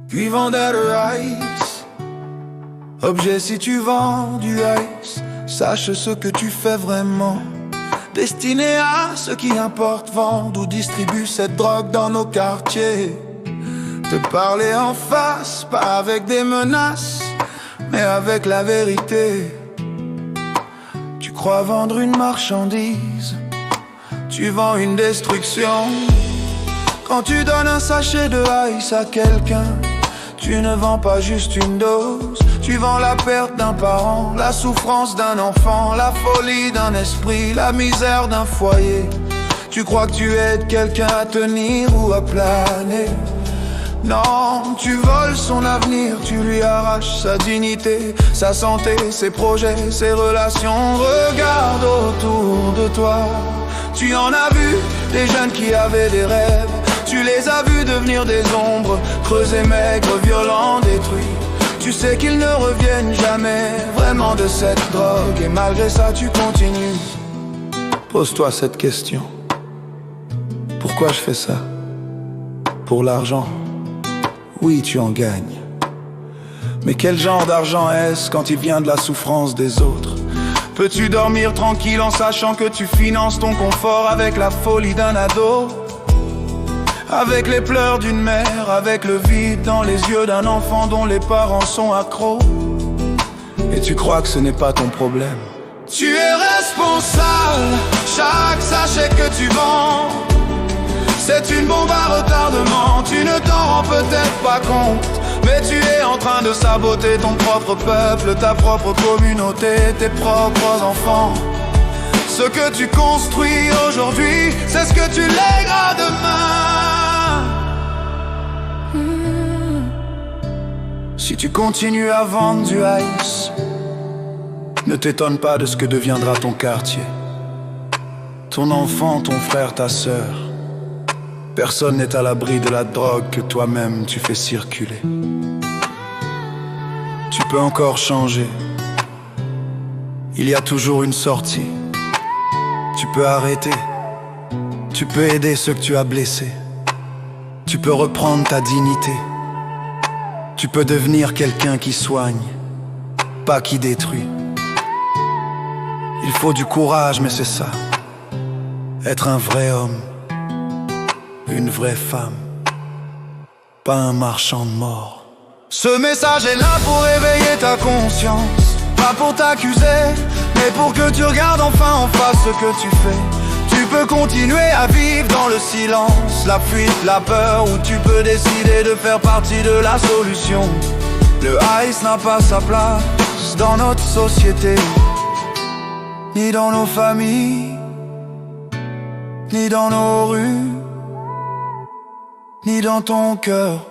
Puis vendeur de ice. Objet si tu vends du ice, sache ce que tu fais vraiment. Destiné à ceux qui importent, vendent ou distribuent cette drogue dans nos quartiers. Te parler en face, pas avec des menaces, mais avec la vérité. Tu crois vendre une marchandise, tu vends une destruction. Quand tu donnes un sachet de ice à quelqu'un, tu ne vends pas juste une dose, tu vends la perte d'un parent, la souffrance d'un enfant, la folie d'un esprit, la misère d'un foyer. Tu crois que tu aides quelqu'un à tenir ou à planer. Non, tu voles son avenir, tu lui arraches sa dignité, sa santé, ses projets, ses relations. Regarde autour de toi, tu en as vu des jeunes qui avaient des rêves. Tu les as vus devenir des ombres, creusés, maigres, violents, détruits. Tu sais qu'ils ne reviennent jamais vraiment de cette drogue, et malgré ça tu continues. Pose-toi cette question: pourquoi je fais ça? Pour l'argent? Oui, tu en gagnes. Mais quel genre d'argent est-ce quand il vient de la souffrance des autres? Peux-tu dormir tranquille en sachant que tu finances ton confort avec la folie d'un ado? Avec les pleurs d'une mère, avec le vide dans les yeux d'un enfant dont les parents sont accros. Et tu crois que ce n'est pas ton problème? Tu es responsable, chaque sachet que tu vends, c'est une bombe à retardement. Tu ne t'en rends peut-être pas compte, mais tu es en train de saboter ton propre peuple, ta propre communauté, tes propres enfants. Ce que tu construis aujourd'hui, c'est ce que tu lègueras demain. Si tu continues à vendre du ice, ne t'étonne pas de ce que deviendra ton quartier, ton enfant, ton frère, ta sœur. Personne n'est à l'abri de la drogue que toi-même tu fais circuler. Tu peux encore changer. Il y a toujours une sortie. Tu peux arrêter. Tu peux aider ceux que tu as blessés. Tu peux reprendre ta dignité. Tu peux devenir quelqu'un qui soigne, pas qui détruit. Il faut du courage, mais c'est ça. Être un vrai homme, une vraie femme, pas un marchand de mort. Ce message est là pour éveiller ta conscience, pas pour t'accuser, mais pour que tu regardes enfin en face ce que tu fais. Tu peux continuer à vivre dans le silence, la fuite, la peur, ou tu peux décider de faire partie de la solution. Le ice n'a pas sa place dans notre société, ni dans nos familles, ni dans nos rues, ni dans ton cœur.